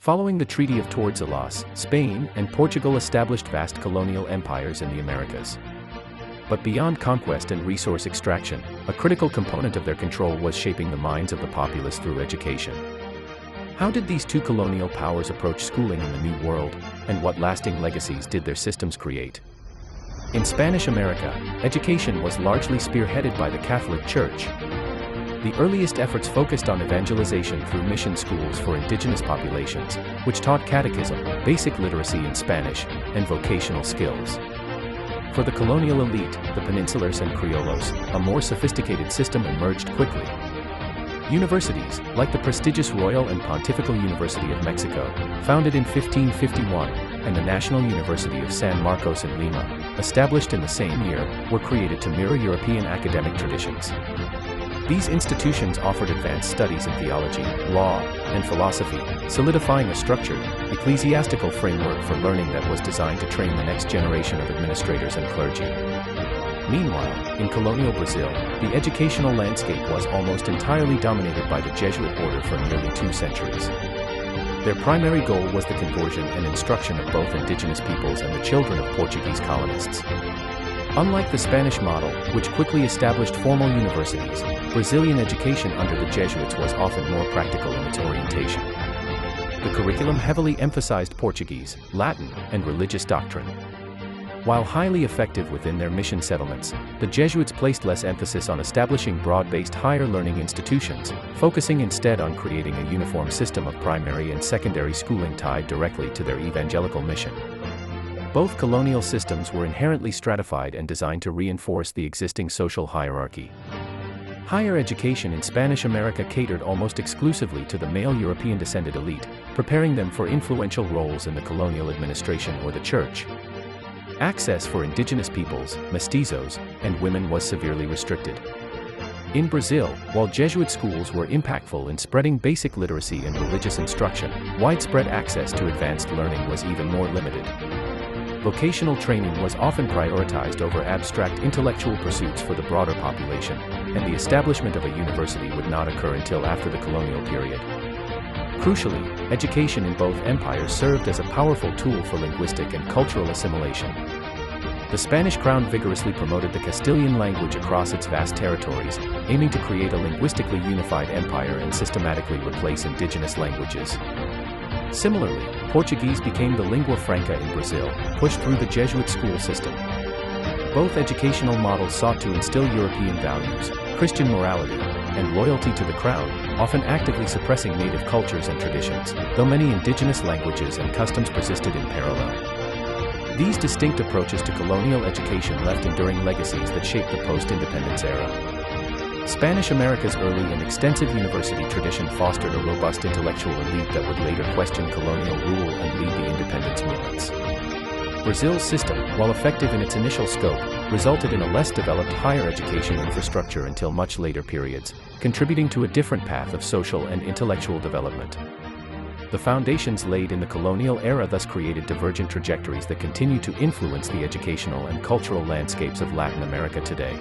Following the Treaty of Tordesillas, Spain and Portugal established vast colonial empires in the Americas. But beyond conquest and resource extraction, a critical component of their control was shaping the minds of the populace through education. How did these two colonial powers approach schooling in the New World, and what lasting legacies did their systems create? In Spanish America, education was largely spearheaded by the Catholic Church. The earliest efforts focused on evangelization through mission schools for indigenous populations, which taught catechism, basic literacy in Spanish, and vocational skills. For the colonial elite, the peninsulars and criollos, a more sophisticated system emerged quickly. Universities, like the prestigious Royal and Pontifical University of Mexico, founded in 1551, and the National University of San Marcos in Lima, established in the same year, were created to mirror European academic traditions. These institutions offered advanced studies in theology, law, and philosophy, solidifying a structured, ecclesiastical framework for learning that was designed to train the next generation of administrators and clergy. Meanwhile, in colonial Brazil, the educational landscape was almost entirely dominated by the Jesuit order for nearly 2 centuries. Their primary goal was the conversion and instruction of both indigenous peoples and the children of Portuguese colonists. Unlike the Spanish model, which quickly established formal universities, Brazilian education under the Jesuits was often more practical in its orientation. The curriculum heavily emphasized Portuguese, Latin, and religious doctrine. While highly effective within their mission settlements, the Jesuits placed less emphasis on establishing broad-based higher learning institutions, focusing instead on creating a uniform system of primary and secondary schooling tied directly to their evangelical mission. Both colonial systems were inherently stratified and designed to reinforce the existing social hierarchy. Higher education in Spanish America catered almost exclusively to the male European-descended elite, preparing them for influential roles in the colonial administration or the church. Access for indigenous peoples, mestizos, and women was severely restricted. In Brazil, while Jesuit schools were impactful in spreading basic literacy and religious instruction, widespread access to advanced learning was even more limited. Vocational training was often prioritized over abstract intellectual pursuits for the broader population, and the establishment of a university would not occur until after the colonial period. Crucially, education in both empires served as a powerful tool for linguistic and cultural assimilation. The Spanish crown vigorously promoted the Castilian language across its vast territories, aiming to create a linguistically unified empire and systematically replace indigenous languages. Similarly, Portuguese became the lingua franca in Brazil, pushed through the Jesuit school system. Both educational models sought to instill European values, Christian morality, and loyalty to the crown, often actively suppressing native cultures and traditions, though many indigenous languages and customs persisted in parallel. These distinct approaches to colonial education left enduring legacies that shaped the post-independence era. Spanish America's early and extensive university tradition fostered a robust intellectual elite that would later question colonial rule and lead the independence movements. Brazil's system, while effective in its initial scope, resulted in a less developed higher education infrastructure until much later periods, contributing to a different path of social and intellectual development. The foundations laid in the colonial era thus created divergent trajectories that continue to influence the educational and cultural landscapes of Latin America today.